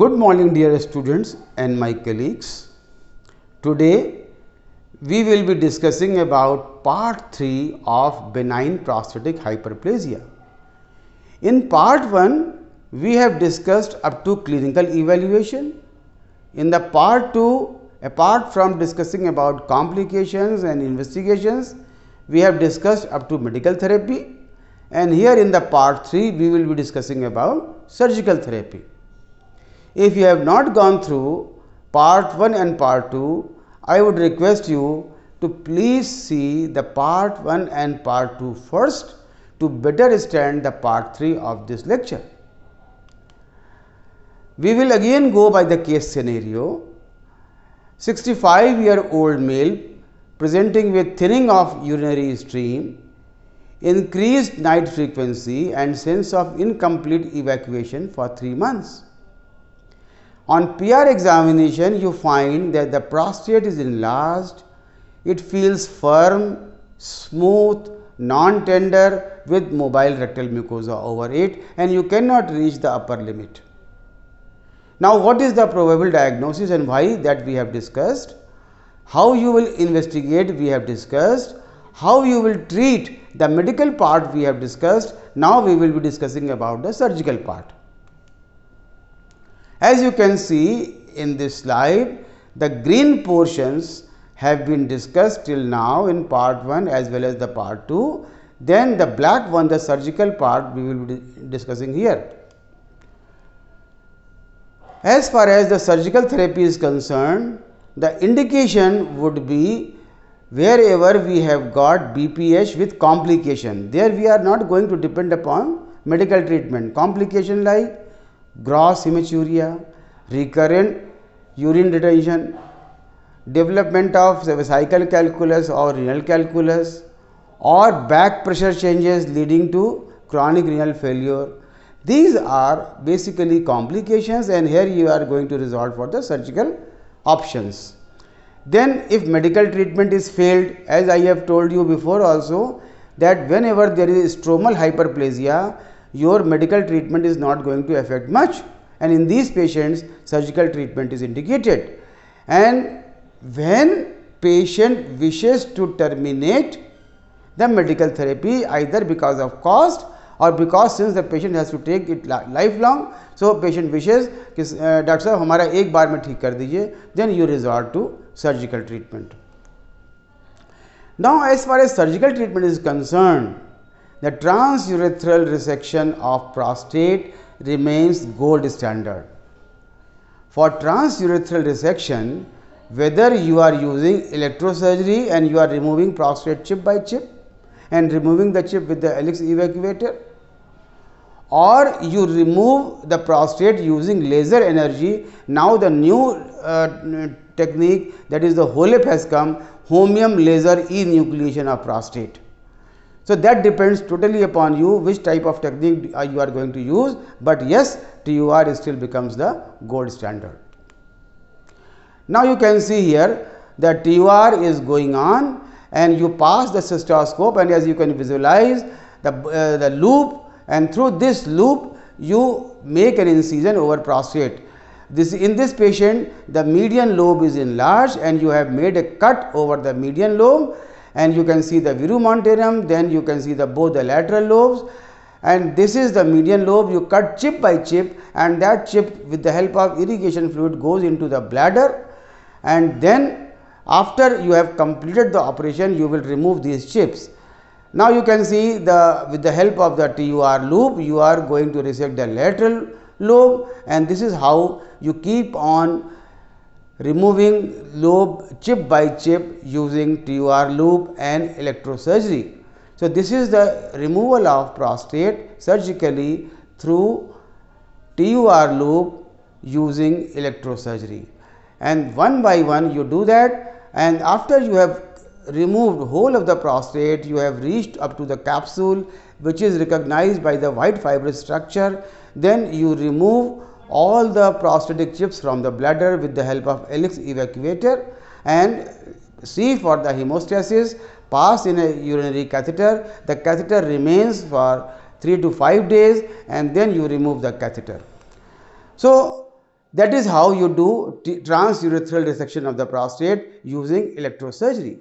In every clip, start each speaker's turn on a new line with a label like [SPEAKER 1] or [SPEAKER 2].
[SPEAKER 1] Good morning dear students and my colleagues. Today we will be discussing about part 3 of benign prostatic hyperplasia. In part 1 we have discussed up to clinical evaluation. In the part 2, apart from discussing about complications and investigations, we have discussed up to medical therapy, and here in the part 3 we will be discussing about surgical therapy. If you have not gone through part 1 and part 2, I would request you to please see the part 1 and part 2 first to better understand the part 3 of this lecture. We will again go by the case scenario. 65-year-old male presenting with thinning of urinary stream, increased night frequency and sense of incomplete evacuation for 3 months. On PR examination, you find that the prostate is enlarged, it feels firm, smooth, non-tender with mobile rectal mucosa over it, and you cannot reach the upper limit. Now, what is the probable diagnosis and why, that we have discussed. How you will investigate, we have discussed. How you will treat, the medical part we have discussed. Now, we will be discussing about the surgical part. As you can see in this slide, the green portions have been discussed till now in part 1 as well as the part 2. Then the black one, the surgical part, we will be discussing here. As far as the surgical therapy is concerned, the indication would be wherever we have got BPH with complication. There we are not going to depend upon medical treatment. Complication like gross hematuria, recurrent urine retention, development of vesical calculus or renal calculus, or back pressure changes leading to chronic renal failure. These are basically complications, and here you are going to resort for the surgical options. Then if medical treatment is failed, as I have told you before also, that whenever there is stromal hyperplasia, your medical treatment is not going to affect much, and in these patients surgical treatment is indicated. And when patient wishes to terminate the medical therapy, either because of cost or because since the patient has to take it lifelong, so patient wishes कि doctor साहब हमारा एक बार में ठीक कर दीजिए, then you resort to surgical treatment. Now, as far as surgical treatment is concerned, the transurethral resection of prostate remains gold standard. For transurethral resection, whether you are using electrosurgery and you are removing prostate chip by chip and removing the chip with the Helix evacuator, or you remove the prostate using laser energy. Now the new technique, that is the HOLEP, has come, holmium laser enucleation of prostate. So that depends totally upon you which type of technique you are going to use, but yes, TUR still becomes the gold standard. Now you can see here that TUR is going on and you pass the cystoscope, and as you can visualize the loop, and through this loop you make an incision over prostate. In this patient, the median lobe is enlarged and you have made a cut over the median lobe, and you can see the verumontanum, then you can see both the lateral lobes, and this is the median lobe. You cut chip by chip, and that chip with the help of irrigation fluid goes into the bladder, and then after you have completed the operation, you will remove these chips. Now you can see with the help of the TUR loop, you are going to resect the lateral lobe, and this is how you keep on removing lobe chip by chip using TUR loop and electrosurgery. So this is the removal of prostate surgically through TUR loop using electrosurgery, and one by one you do that, and after you have removed whole of the prostate, you have reached up to the capsule which is recognized by the white fibrous structure. Then you remove all the prostatic chips from the bladder with the help of Helix evacuator and see for the hemostasis, pass in a urinary catheter. The catheter remains for 3 to 5 days and then you remove the catheter. So That is how you do transurethral resection of the prostate using electrosurgery.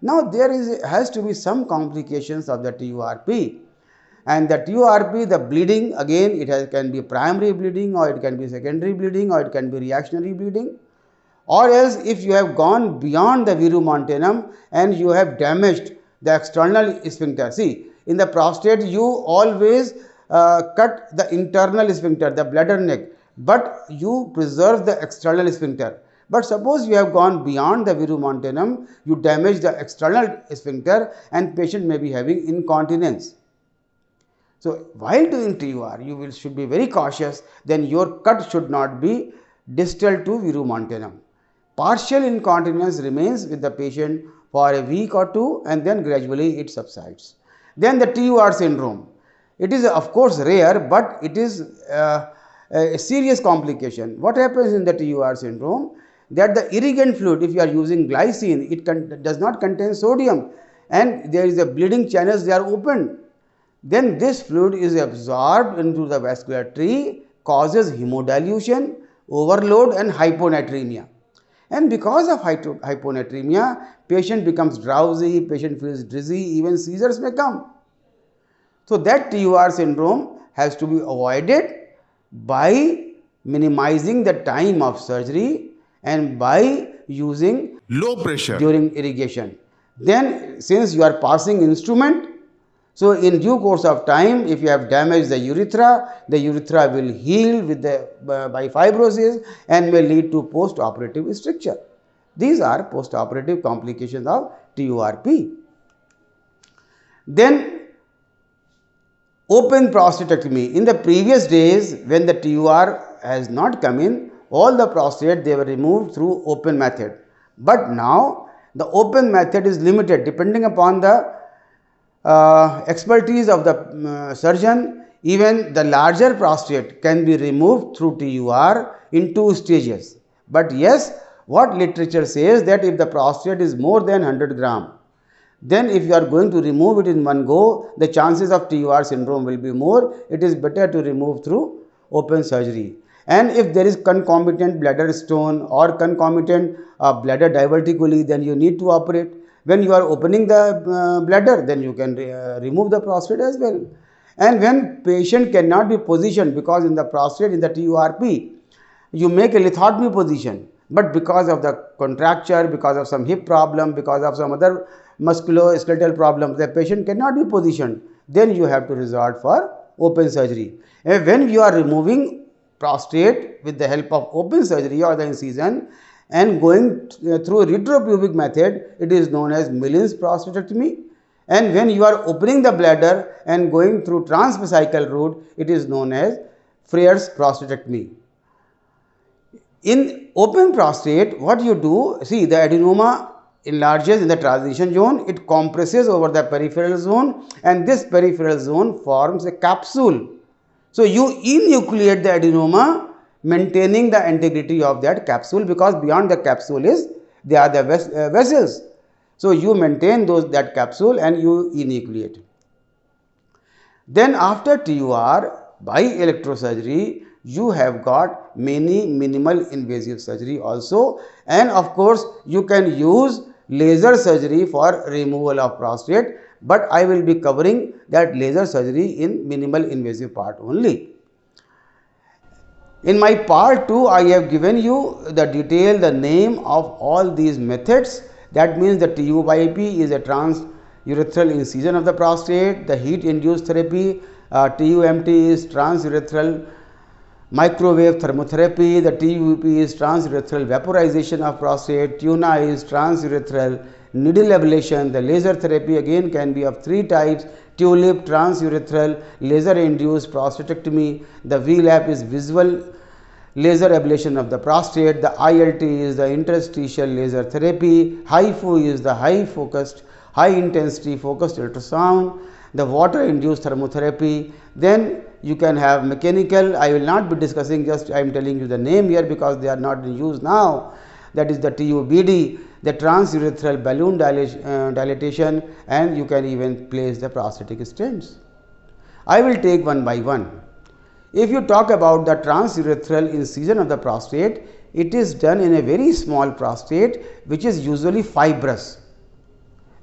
[SPEAKER 1] Now there has to be some complications of the TURP, and the TURP, the bleeding, again can be primary bleeding, or it can be secondary bleeding, or it can be reactionary bleeding, or else if you have gone beyond the verumontanum and you have damaged the external sphincter. See, in the prostate you always cut the internal sphincter, the bladder neck, but you preserve the external sphincter. But suppose you have gone beyond the verumontanum, you damage the external sphincter, and patient may be having incontinence. So while doing TUR, you should be very cautious. Then your cut should not be distal to verumontanum. Partial incontinence remains with the patient for a week or two, and then gradually it subsides. Then the TUR syndrome. It is of course rare, but it is a serious complication. What happens in the TUR syndrome? That the irrigant fluid, if you are using glycine, it does not contain sodium, and there is a bleeding channels, they are opened. Then this fluid is absorbed into the vascular tree, causes hemodilution, overload, and hyponatremia. And because of hyponatremia, patient becomes drowsy, patient feels dizzy, even seizures may come. So that TUR syndrome has to be avoided by minimizing the time of surgery and by using
[SPEAKER 2] low pressure
[SPEAKER 1] during irrigation. Then since you are passing instrument, so in due course of time, if you have damaged the urethra will heal with by fibrosis and may lead to post-operative stricture. These are post-operative complications of TURP. Then open prostatectomy. In the previous days, when the TUR has not come in, all the prostate they were removed through open method. But now the open method is limited depending upon the expertise of the surgeon. Even the larger prostate can be removed through TUR in 2 stages. But yes, what literature says that if the prostate is more than 100 gram, then if you are going to remove it in one go, the chances of TUR syndrome will be more. It is better to remove through open surgery. And if there is concomitant bladder stone or concomitant bladder diverticuli, then you need to operate. When you are opening the bladder, then you can remove the prostate as well. And when patient cannot be positioned, because in the prostate, in the TURP, you make a lithotomy position, but because of the contracture, because of some hip problem, because of some other musculoskeletal problem, the patient cannot be positioned, then you have to resort for open surgery. And when you are removing prostate with the help of open surgery or the incision and going through retropubic method, it is known as Millin's prostatectomy. And when you are opening the bladder and going through transvesical route, it is known as Freyr's prostatectomy. In open prostate, what you do, see, the adenoma enlarges in the transition zone, it compresses over the peripheral zone, and this peripheral zone forms a capsule. So you enucleate the adenoma, maintaining the integrity of that capsule, because beyond the capsule they are the vessels. So you maintain that capsule and you enucleate. Then after TUR, by electrosurgery, you have got many minimal invasive surgery also, and of course you can use laser surgery for removal of prostate, but I will be covering that laser surgery in minimal invasive part only. In my part 2, I have given you the detail, the name of all these methods. That means the TUIP is a transurethral incision of the prostate, the heat induced therapy, TUMT is transurethral microwave thermotherapy, the TUP is transurethral vaporization of prostate, TUNA is transurethral needle ablation. The laser therapy again can be of 3 types: TULIP, transurethral laser induced prostatectomy, the VLAP is visual laser ablation of the prostate, the ILT is the interstitial laser therapy, HIFU is the high focused, high intensity focused ultrasound, the water induced thermotherapy. Then you can have mechanical. I will not be discussing, just I am telling you the name here because they are not in use now. That is the TUBD, the transurethral balloon dilatation, and you can even place the prostatic stents. I will take one by one. If you talk about the transurethral incision of the prostate, it is done in a very small prostate which is usually fibrous.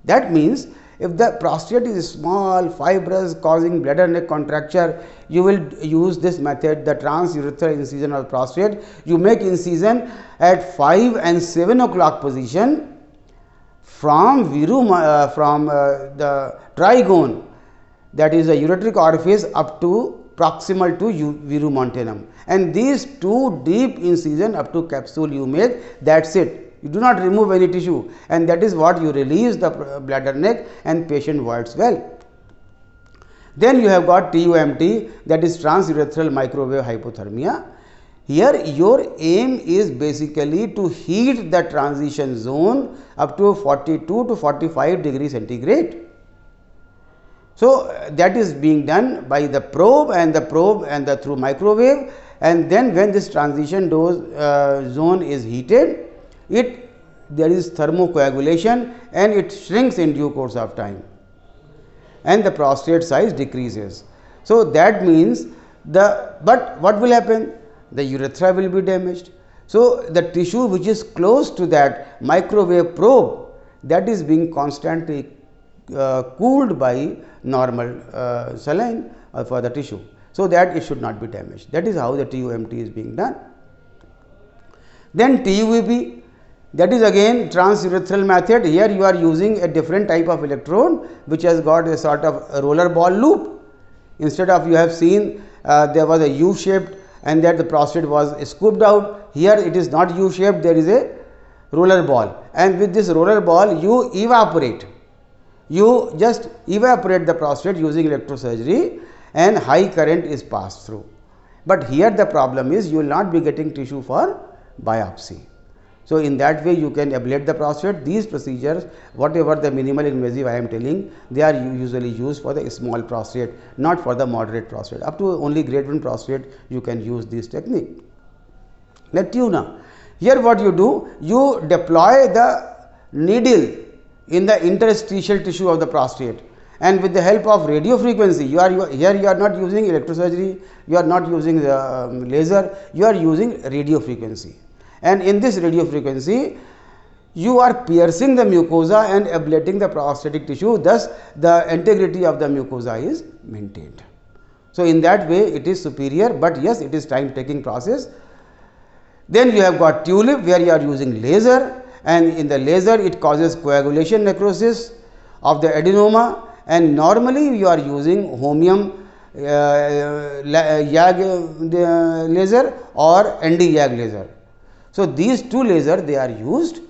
[SPEAKER 1] That means if the prostate is small, fibrous, causing bladder neck contracture, you will use this method, the transurethral incision of the prostate. You make incision at 5 and 7 o'clock position from the trigone, that is the ureteric orifice, up to proximal to virumontanum, and these two deep incision up to capsule you make. That's it. You do not remove any tissue, and that is what you release the bladder neck and patient voids well. Then you have got TUMT, that is transurethral microwave hypothermia. Here your aim is basically to heat the transition zone up to 42 to 45 degrees centigrade. So that is being done by the probe and through microwave, and then when this transition zone is heated, there is thermocoagulation and it shrinks in due course of time, and the prostate size decreases. So that means but what will happen? The urethra will be damaged. So the tissue which is close to that microwave probe, that is being constantly cooled by normal saline for the tissue, so that it should not be damaged. That is how the TUMT is being done. Then TUVP, that is again transurethral method. Here you are using a different type of electrode which has got a sort of a roller ball loop. Instead of, you have seen there was a U shaped and that the prostate was scooped out. Here it is not U shaped, there is a roller ball, and with this roller ball you evaporate. You just evaporate the prostate using electrosurgery, and high current is passed through. But here the problem is you will not be getting tissue for biopsy. So in that way you can ablate the prostate. These procedures, whatever the minimal invasive I am telling, they are usually used for the small prostate, not for the moderate prostate. Up to only grade 1 prostate you can use this technique. Now tuna, here what you do, you deploy the needle in the interstitial tissue of the prostate, and with the help of radio frequency, you are not using electrosurgery, you are not using the laser, you are using radio frequency, and in this radio frequency you are piercing the mucosa and ablating the prostatic tissue. Thus the integrity of the mucosa is maintained. So in that way it is superior, but yes, it is time taking process. Then you have got tulip, where you are using laser, and in the laser it causes coagulation necrosis of the adenoma, and normally you are using holmium YAG laser or ND YAG laser. So these two lasers, they are used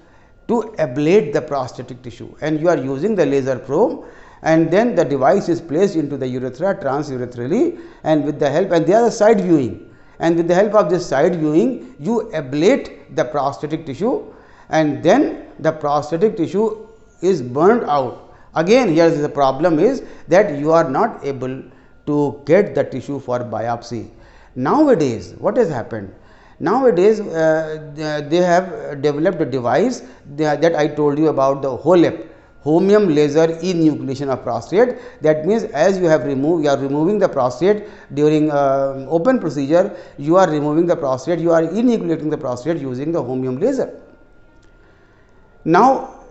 [SPEAKER 1] to ablate the prostatic tissue, and you are using the laser probe, and then the device is placed into the urethra transurethral, and with the help, and they are the side viewing, and with the help of this side viewing you ablate the prostatic tissue, and then the prostatic tissue is burned out. Again, here the problem is that you are not able to get the tissue for biopsy. Nowadays what has happened? Nowadays they have developed a device that I told you about, the HOLEP, holmium laser enucleation of prostate. That means as you are removing the prostate during open procedure, you are removing the prostate, you are enucleating the prostate using the holmium laser. Now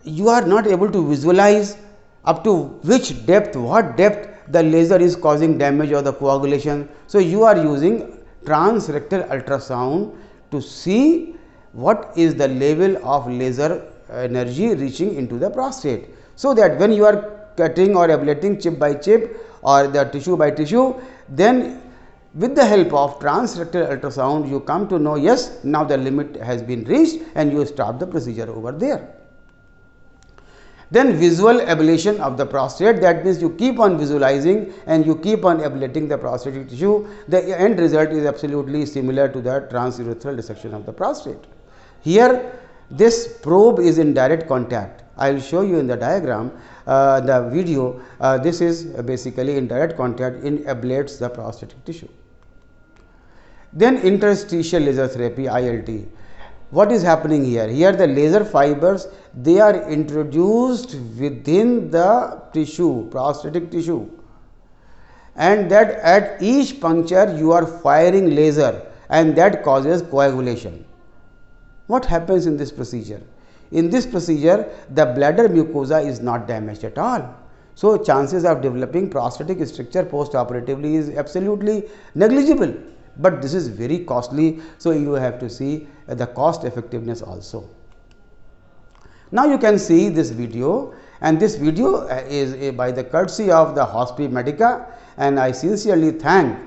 [SPEAKER 1] you are not able to visualize up to which depth, what depth the laser is causing damage or the coagulation. So you are using transrectal ultrasound to see what is the level of laser energy reaching into the prostate, so that when you are cutting or ablating chip by chip or the tissue by tissue, then with the help of transrectal ultrasound you come to know, yes, now the limit has been reached, and you stop the procedure over there. Then visual ablation of the prostate, that means you keep on visualizing and you keep on ablating the prostatic tissue. The end result is absolutely similar to the transurethral dissection of the prostate. Here this probe is in direct contact. I will show you in the diagram, the video. This is basically in direct contact, ablates the prostatic tissue. Then interstitial laser therapy, ILT. What is happening here? Here the laser fibers, they are introduced within the tissue, prostatic tissue, and that at each puncture you are firing laser, and that causes coagulation. What happens in this procedure? In this procedure, the bladder mucosa is not damaged at all. So, chances of developing prostatic stricture post-operatively is absolutely negligible, but this is very costly. So, you have to see the cost effectiveness also. Now, you can see this video, and this video is by the courtesy of the Hospi Medica, and I sincerely thank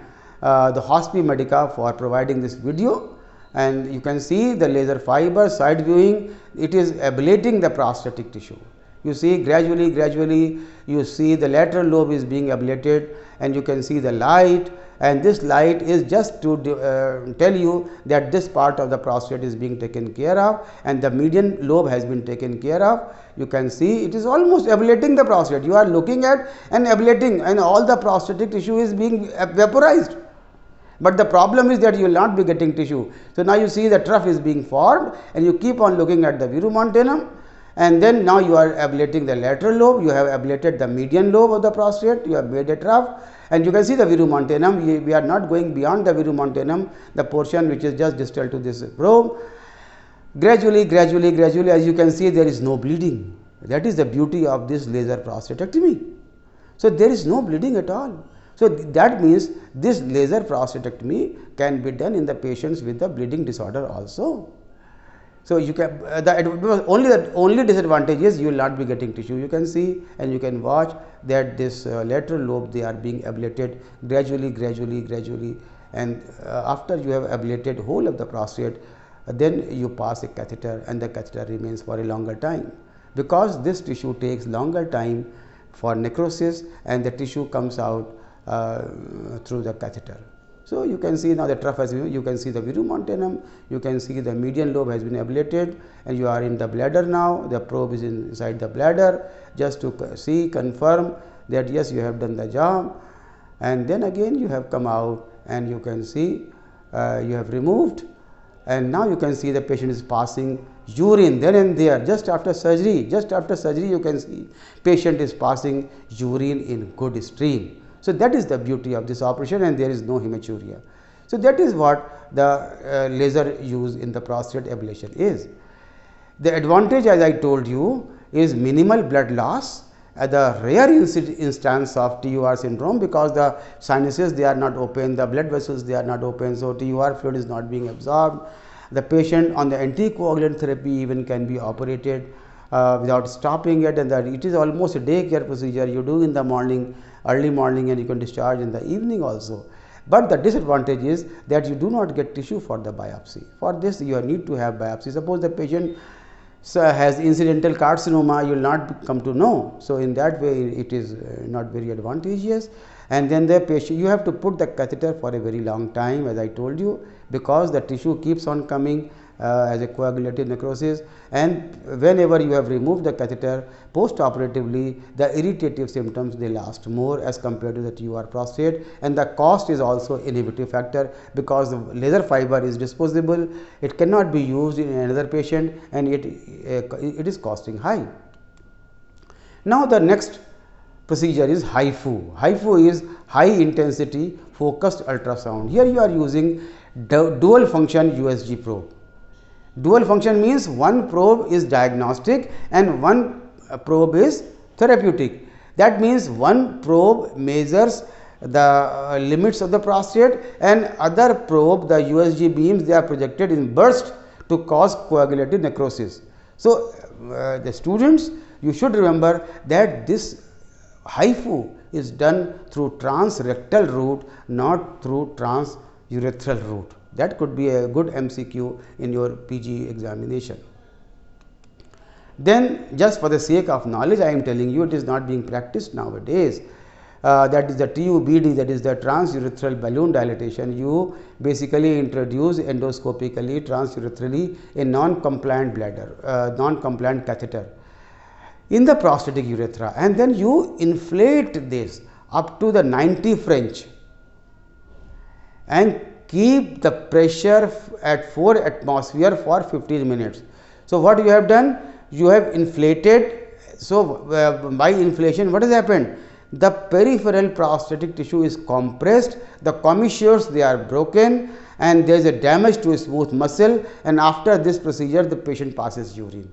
[SPEAKER 1] the Hospi Medica for providing this video. And you can see the laser fiber side viewing, it is ablating the prostatic tissue. You see gradually you see the lateral lobe is being ablated, and you can see the light, and this light is just to tell you that this part of the prostate is being taken care of, and the median lobe has been taken care of. You can see it is almost ablating the prostate. You are looking at and ablating, and all the prostatic tissue is being vaporized. But the problem is that you will not be getting tissue. So, now you see the trough is being formed, and you keep on looking at the verumontanum, and then now you are ablating the lateral lobe, you have ablated the median lobe of the prostate, you have made a trough, and you can see the verumontanum. We are not going beyond the verumontanum, the portion which is just distal to this probe. Gradually, as you can see, there is no bleeding. That is the beauty of this laser prostatectomy. So, there is no bleeding at all. So, that means this laser prostatectomy can be done in the patients with the bleeding disorder also. So, you can the only disadvantage is you will not be getting tissue. You can see and you can watch that this lateral lobe, they are being ablated gradually, and after you have ablated whole of the prostate, then you pass a catheter, and the catheter remains for a longer time, because this tissue takes longer time for necrosis, and the tissue comes out through the catheter. So, you can see now the trough has been, you can see the verumontanum, you can see the median lobe has been ablated, and you are in the bladder now. The probe is inside the bladder, just to see, confirm that yes, you have done the job, and then again you have come out, and you can see you have removed, and now you can see the patient is passing urine then and there, just after surgery you can see patient is passing urine in good stream. So, that is the beauty of this operation, and there is no hematuria. So, that is what the laser use in the prostate ablation is. The advantage, as I told you, is minimal blood loss at the rare instance of TUR syndrome, because the sinuses, they are not open, the blood vessels, they are not open. So, TUR fluid is not being absorbed. The patient on the anticoagulant therapy even can be operated without stopping it, and that it is almost a day care procedure. You do in the morning, early morning, and you can discharge in the evening also. But the disadvantage is that you do not get tissue for the biopsy. For this you need to have biopsy. Suppose the patient has incidental carcinoma, you will not come to know. So, in that way it is not very advantageous. And then the patient, you have to put the catheter for a very long time, as I told you, because the tissue keeps on coming as a coagulative necrosis, and whenever you have removed the catheter post-operatively, the irritative symptoms, they last more as compared to the TUR prostate, and the cost is also inhibitive factor, because the laser fiber is disposable, it cannot be used in another patient, and it is costing high. Now, the next procedure is HIFU. HIFU is high intensity focused ultrasound. Here you are using dual function USG probe. Dual function means one probe is diagnostic and one probe is therapeutic. That means one probe measures the limits of the prostate, and other probe, the USG beams, they are projected in burst to cause coagulative necrosis. So, the students, you should remember that this HIFU is done through transrectal route, not through transurethral route. That could be a good MCQ in your PG examination. Then, just for the sake of knowledge, I am telling you, it is not being practiced nowadays. That is the TUBD, that is the transurethral balloon dilatation. You basically introduce endoscopically, transurethral a non-compliant bladder, non-compliant catheter in the prostatic urethra, and then you inflate this up to the 90 French and keep the pressure at 4 atmosphere for 15 minutes. So, what you have done? You have inflated. So, by inflation, what has happened? the peripheral prostatic tissue is compressed, the commissures they are broken, and there is a damage to a smooth muscle, and after this procedure the patient passes urine.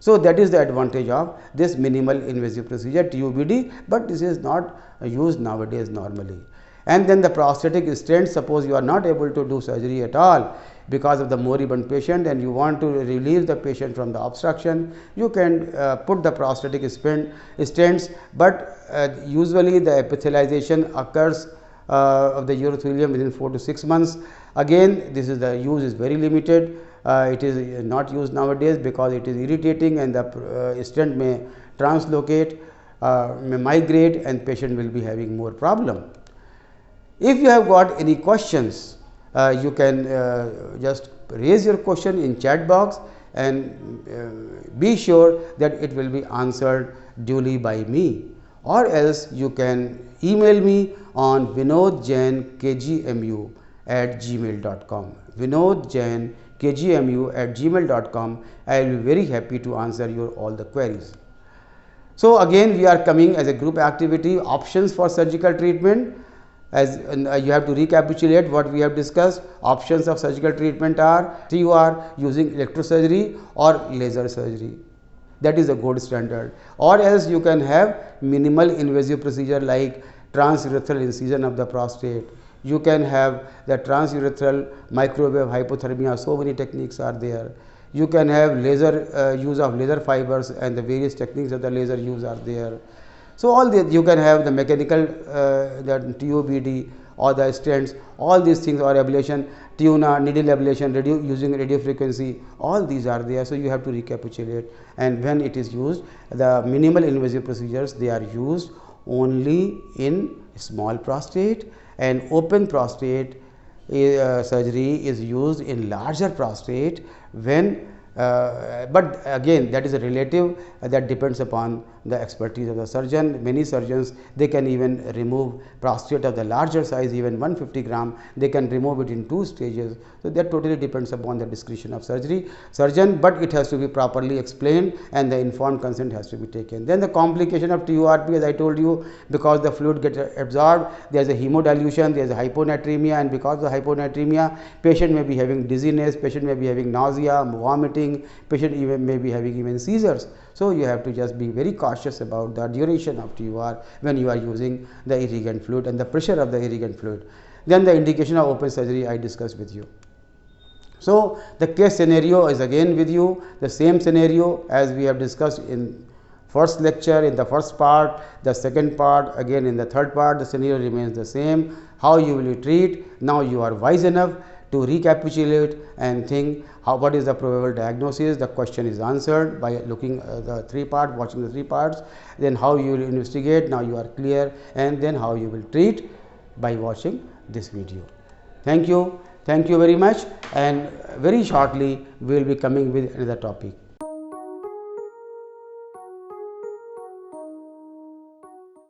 [SPEAKER 1] So, that is the advantage of this minimal invasive procedure TUBD, but this is not used nowadays normally. And then the prostatic stent, suppose you are not able to do surgery at all because of the moribund patient and you want to relieve the patient from the obstruction, you can put the prostatic stents, but usually the epithelialization occurs of the urothelium within 4 to 6 months. Again, this is the use is very limited. It is not used nowadays because it is irritating and the stent may translocate, may migrate, and patient will be having more problem. If you have got any questions, you can just raise your question in chat box, and be sure that it will be answered duly by me, or else you can email me on vinodjainkgmu@gmail.com. vinodjainkgmu@gmail.com. I will be very happy to answer your all the queries. So, again we are coming as a group activity, options for surgical treatment. As you have to recapitulate what we have discussed. Options of surgical treatment are TUR using electrosurgery or laser surgery. That is the gold standard. Or else you can have minimal invasive procedure like transurethral incision of the prostate. You can have the transurethral microwave hypothermia. So many techniques are there. You can have laser use of laser fibers, and the various techniques of the laser use are there. So, all the you can have the mechanical the TUBD or the stents, all these things, or ablation, tuna, needle ablation, using radio frequency, all these are there. So, you have to recapitulate, and when it is used, the minimal invasive procedures, they are used only in small prostate, and open prostate surgery is used in larger prostate when but again that is a relative, that depends upon the expertise of the surgeon. Many surgeons, they can even remove prostate of the larger size, even 150 gram, they can remove it in 2 stages. So, that totally depends upon the discretion of surgeon, but it has to be properly explained and the informed consent has to be taken. Then the complication of TURP, as I told you, because the fluid gets absorbed, there is a hemodilution, there is a hyponatremia, and because of the hyponatremia, patient may be having dizziness, patient may be having nausea, vomiting, patient even may be having even seizures. So, you have to just be very cautious about the duration of TUR when you are using the irrigant fluid and the pressure of the irrigant fluid. Then the indication of open surgery I discussed with you. So, the case scenario is again with you, the same scenario as we have discussed in first lecture, in the first part, the second part, again in the third part, the scenario remains the same. How you will treat? Now you are wise enough to recapitulate and think what is the probable diagnosis. The question is answered by looking the 3 parts, watching the 3 parts. Then how you will investigate, now you are clear, and then how you will treat by watching this video. Thank you very much, and very shortly we will be coming with another topic.